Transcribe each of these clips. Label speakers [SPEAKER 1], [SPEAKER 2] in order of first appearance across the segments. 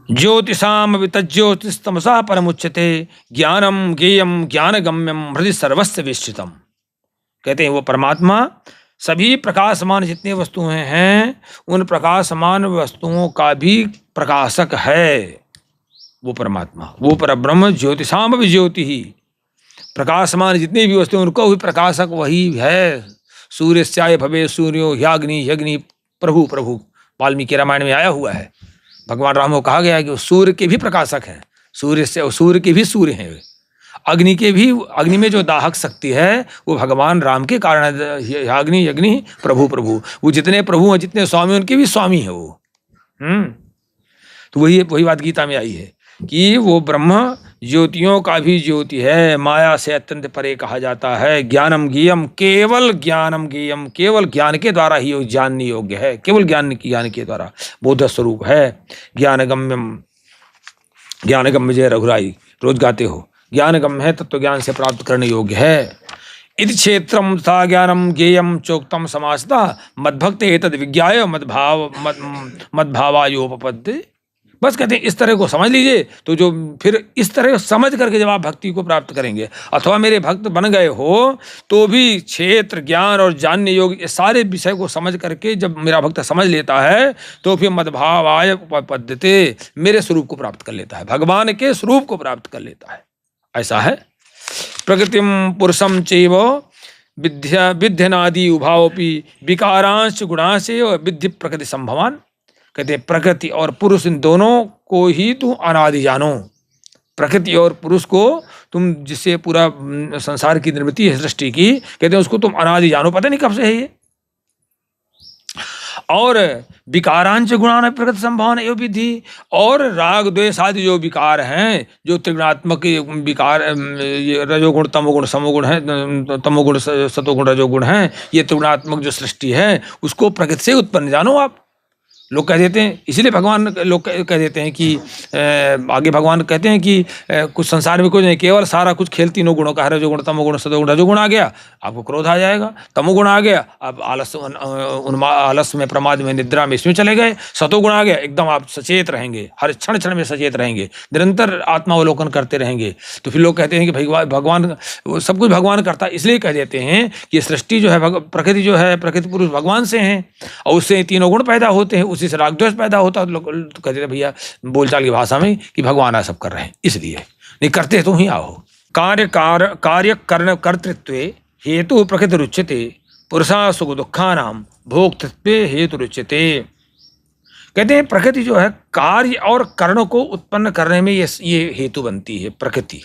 [SPEAKER 1] ज्योतिषाम वितज्योतिस्तमसा परमुच्यते ज्ञानम ज्ञेयम ज्ञानगम्यम हृदय सर्वस्व विश्चितम। कहते हैं वो परमात्मा सभी प्रकाशमान जितने वस्तुएं हैं उन प्रकाशमान वस्तुओं का भी प्रकाशक है वो परमात्मा, वो परब्रह्म। ज्योतिषाम भी ज्योति ही, प्रकाशमान जितनी भी वस्तुएं उनको भी प्रकाशक वही है। सूर्यस्याय भवे सूर्यो ह्याग्नि यग्नि प्रभु प्रभु, वाल्मीकि रामायण में आया हुआ है। भगवान राम को कहा गया है कि वो सूर्य के भी प्रकाशक हैं, सूर्य के भी सूर्य हैं। अग्नि के भी, अग्नि में जो दाहक शक्ति है वो भगवान राम के कारण। ह्याग्नि यग्नि प्रभु प्रभु, वो जितने प्रभु हैं जितने स्वामी उनके भी स्वामी है वो। तो वही बात गीता में आई है कि वो ब्रह्म ज्योतियों का भी ज्योति है, माया से अत्यंत परे कहा जाता है। ज्ञानम ज्ञेयम, केवल ज्ञानम ज्ञेयम, केवल ज्ञान के द्वारा ही जानने योग्य है, केवल ज्ञान के द्वारा बोध स्वरूप है। ज्ञानगम्यम, ज्ञानगम्य जय रघुराई रोज गाते हो, ज्ञानगम्य है, तत्व ज्ञान से प्राप्त करने योग्य है। इति क्षेत्रम तथा ज्ञानम ज्ञेयम चोक्तम समासता मद्भक्त एतद् विज्ञाय मद्भावायोपपद्ये। बस कहते हैं इस तरह को समझ लीजिए, तो जो फिर इस तरह समझ करके जब आप भक्ति को प्राप्त करेंगे, अथवा मेरे भक्त बन गए हो तो भी क्षेत्र ज्ञान और जानने योग्य इस सारे विषय को समझ करके जब मेरा भक्त समझ लेता है तो फिर मद्भावाय उपपद्यते, मेरे स्वरूप को प्राप्त कर लेता है, भगवान के स्वरूप को प्राप्त कर लेता है। ऐसा है। प्रकृतिम पुरुषम चैव विध्यनादि उभावपि विकारांश गुणांश विद्धि प्रकृति संभवान। कहते हैं प्रकृति और पुरुष इन दोनों को ही तुम अनादि जानो। प्रकृति और पुरुष को तुम, जिससे पूरा संसार की निर्मिति है सृष्टि की, कहते हैं उसको तुम अनादि जानो, पता नहीं कब से है ये। और विकारांश गुणान प्रकृति संभावना एवं विधि, और राग द्वेष आदि जो विकार हैं, जो त्रिगुणात्मक विकार, रजोगुण तमोगुण समोगुण है, तमोगुण सतोगुण रजोगुण है, ये त्रिगुणात्मक जो सृष्टि है उसको प्रकृति से उत्पन्न जानो आप। लोग कह देते हैं, इसलिए भगवान लोग कह देते हैं कि आगे भगवान कहते हैं कि कुछ संसार में कुछ नहीं, केवल सारा कुछ खेल तीनों गुणों का है। रजोगुण तमोगुण सतोगुण, रजोगुण आ गया आपको क्रोध आ जाएगा, तमोगुण आ गया अब आलस में, प्रमाद में, निद्रा में, इसमें चले गए, सतोगुण आ गया एकदम आप सचेत रहेंगे, हर क्षण क्षण में सचेत रहेंगे, निरंतर आत्मावलोकन करते रहेंगे। तो फिर लोग कहते हैं कि भगवान सब कुछ भगवान करता है, इसलिए कह देते हैं कि सृष्टि जो है, प्रकृति जो है, प्रकृति पुरुष भगवान से हैं और उससे तीनों गुण पैदा होते हैं, उसी से राग द्वेष पैदा होता है। लोग कहते थे भैया बोलचाल की भाषा में कि भगवान सब कर रहे हैं, इसलिए नहीं करते तुम ही आओ। कार्य कर्ण कर्तृत्व हेतु प्रकृति रुच्यते पुरुषा सुख दुखानाम भोक्तृत्व हेतु रुच्यते। कहते हैं प्रकृति जो है कार्य और कर्ण को उत्पन्न करने में ये हेतु बनती है। प्रकृति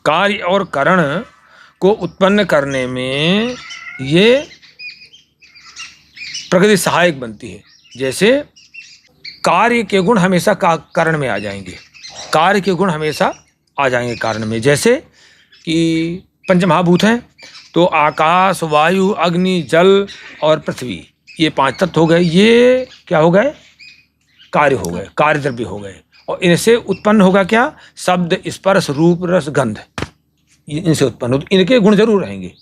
[SPEAKER 1] कार्य और कर्ण को उत्पन्न करने में ये प्रकृति सहायक बनती है। जैसे कार्य के गुण हमेशा कारण में आ जाएंगे, कार्य के गुण हमेशा आ जाएंगे कारण में। जैसे कि पंचमहाभूत हैं तो आकाश, वायु, अग्नि, जल और पृथ्वी, ये पांच तत्व हो गए। ये क्या हो गए? कार्य हो गए, कार्य द्रव्य हो गए। और इनसे उत्पन्न होगा क्या? शब्द, स्पर्श, रूप, रस, गंध, इनसे उत्पन्न हो, इनके गुण जरूर रहेंगे।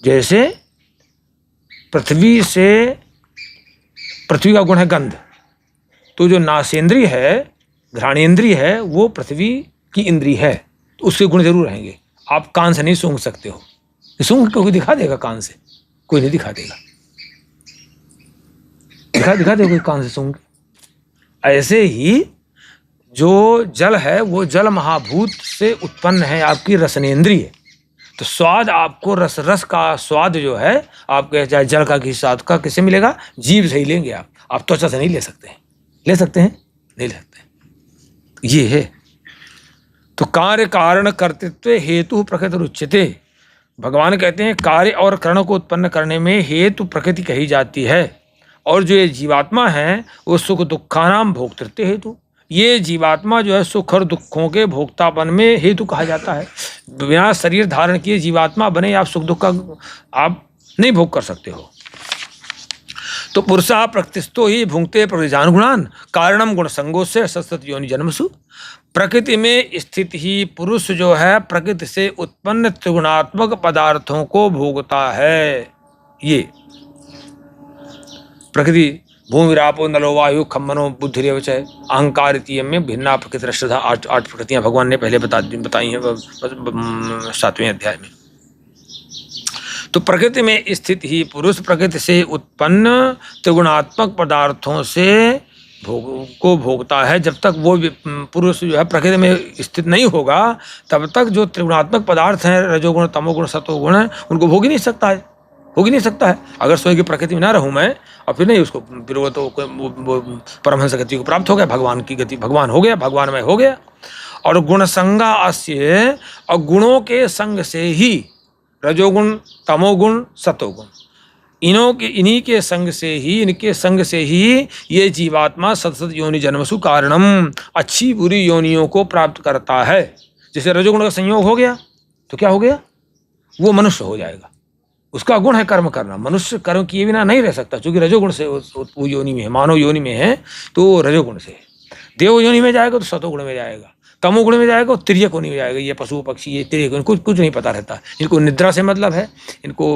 [SPEAKER 1] जैसे पृथ्वी से, पृथ्वी का गुण है गंध, तो जो नासेंद्रिय है, घ्राणेंद्रिय है, वो पृथ्वी की इंद्रिय है, तो उसके गुण जरूर रहेंगे। आप कान से नहीं सूंघ सकते हो, सूंघ कोई दिखा देगा कान से? कोई नहीं दिखा देगा। दिखा देगा कोई कान से सूंघ? ऐसे ही जो जल है वो जल महाभूत से उत्पन्न है, आपकी रसनेंद्रिय। तो स्वाद आपको, रस का स्वाद जो है आपके, चाहे जल का कि स्वाद का, किससे मिलेगा? जीभ से ही लेंगे आप त्वचा से नहीं ले सकते हैं। ले सकते हैं? नहीं ले सकते। ये है। तो कार्य कारण कर्तृत्व हेतु प्रकृति रुच्यते। भगवान कहते हैं कार्य और कर्ण को उत्पन्न करने में हेतु प्रकृति कही जाती है। और जो ये जीवात्मा है वो सुख दुखानाम भोक्तृत्व हेतु, ये जीवात्मा जो है सुख और दुखों के भोक्तापन में हेतु कहा जाता है। बिना शरीर धारण किए जीवात्मा बने आप सुख दुख का आप नहीं भोग कर सकते हो। तो पुरुषा प्रकृतिस्थो ही भुंक्ते प्रकृतिजानुगुणान कारणम गुण संगो से सतत योनि जन्मसु। प्रकृति में स्थित ही पुरुष जो है प्रकृति से उत्पन्न त्रिगुणात्मक पदार्थों को भोगता है। ये प्रकृति भूमिरापो नलो वायु खम मनो बुद्धिरेव च अहंकार इति में भिन्ना प्रकृति श्रद्धा। आठ प्रकृतियां भगवान ने पहले बताई हैं 7वें अध्याय में। तो प्रकृति में स्थित ही पुरुष प्रकृति से उत्पन्न त्रिगुणात्मक पदार्थों से को भोगता है। जब तक वो पुरुष जो है प्रकृति में स्थित नहीं होगा तब तक जो त्रिगुणात्मक पदार्थ हैं रजोगुण तमोगुण सतोगुण उनको भोग ही नहीं सकता है, हो ही नहीं सकता है। अगर स्वयं की प्रकृति में ना रहूं मैं और फिर नहीं उसको फिर वो तो परमहंस गति को प्राप्त हो गया, भगवान की गति, भगवान हो गया, भगवान में हो गया। और गुण संगा अस्य, और गुणों के संग से ही रजोगुण तमोगुण सतोगुण इन्हीं के संग से ही, इनके संग से ही ये जीवात्मा सतसत योनि जन्मसु कारणम अच्छी बुरी योनियों को प्राप्त करता है। जैसे रजोगुण का संयोग हो गया तो क्या हो गया, वो मनुष्य हो जाएगा। उसका गुण है कर्म करना, मनुष्य कर्म किए बिना नहीं रह सकता, क्योंकि रजोगुण से वो योनि में है, मानव योनि में है तो रजोगुण से। देव योनि में जाएगा तो सतोगुण में जाएगा, तमोगुण में जाएगा तो तिर्यक योनि में जाएगा। ये पशु पक्षी ये तिर्यक कुछ नहीं पता रहता। इनको निद्रा से मतलब है, इनको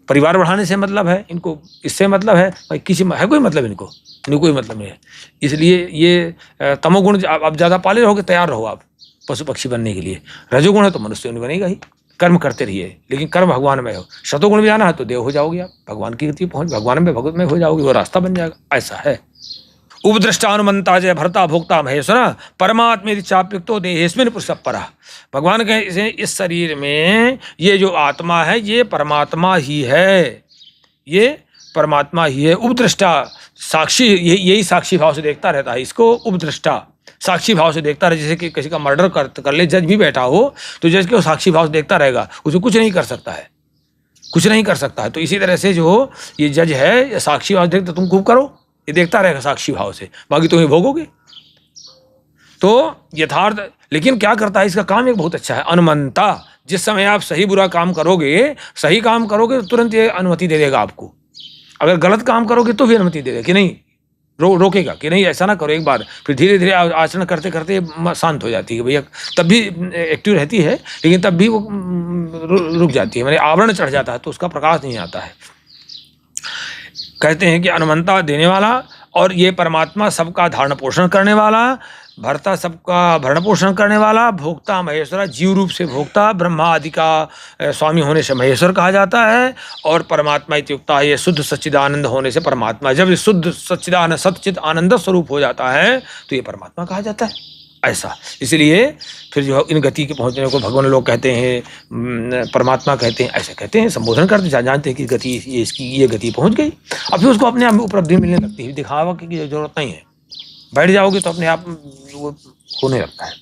[SPEAKER 1] परिवार बढ़ाने से मतलब है, इनको इससे मतलब है, भाई किसी है कोई मतलब इनको कोई मतलब नहीं है। इसलिए ये तमोगुण आप ज़्यादा पाले रहोगे, तैयार रहो आप पशु पक्षी बनने के लिए। रजोगुण है तो मनुष्य योनि बनेगा ही, कर्म करते रहिए, लेकिन कर्म भगवान में हो। शतोगुण में जाना है तो देव हो जाओगे आप, भगवान की गति पहुँच, भगवान में भगवत में हो जाओगे, वो रास्ता बन जाएगा। ऐसा है। उपदृष्टानुमंता जय भरता भोक्ता महेश्वर परमात्मे चाप्युक्तो देहेस्मिन् पुरुषः परः। भगवान के इस शरीर में ये जो आत्मा है ये परमात्मा ही है, ये परमात्मा ही है। उपदृष्टा साक्षी, यही साक्षी भाव से देखता रहता है इसको। उपदृष्टा साक्षी भाव से देखता रहे, जैसे कि किसी का मर्डर कर ले, जज भी बैठा हो तो जज के साक्षी भाव से देखता रहेगा, उसे कुछ नहीं कर सकता है, कुछ नहीं कर सकता है। तो इसी तरह से जो ये जज है ये साक्षी भाव देखता, तुम खूब करो, ये देखता रहेगा साक्षी भाव से, बाकी तुम्हें भोगोगे। तो यथार्थ, लेकिन क्या करता है इसका काम एक बहुत अच्छा है, अनुमंता। जिस समय आप सही बुरा काम करोगे, सही काम करोगे तो तुरंत ये अनुमति दे देगा आपको। अगर गलत काम करोगे तो भी अनुमति दे देगा कि नहीं, रोकेगा कि नहीं ऐसा ना करो एक बार। फिर धीरे धीरे आचरण करते करते शांत हो जाती है भैया, तब भी एक्टिव रहती है लेकिन तब भी वो रुक जाती है, मैंने आवरण चढ़ जाता है तो उसका प्रकाश नहीं आता है। कहते हैं कि अनुमंता देने वाला, और ये परमात्मा सबका धारण पोषण करने वाला, भरता सबका भरण पोषण करने वाला, भोक्ता महेश्वर, जीव रूप से भोक्ता, ब्रह्मा आदि का स्वामी होने से महेश्वर कहा जाता है। और परमात्मा इत्युक्ता, ये शुद्ध सच्चिदानंद होने से परमात्मा, जब ये शुद्ध सच्चिदानंद सच्चिद आनंद स्वरूप हो जाता है तो ये परमात्मा कहा जाता है। ऐसा इसलिए फिर जो इन गति के पहुंचने को भगवान लोग कहते हैं, परमात्मा कहते हैं, ऐसे कहते हैं, संबोधन करते, जानते हैं कि गति ये इसकी ये गति पहुंच गई। अब फिर उसको अपने आप में उपलब्धि मिलने लगती है, दिखावा की जरूरत नहीं है, बैठ जाओगे तो अपने आप वो होने लगता है।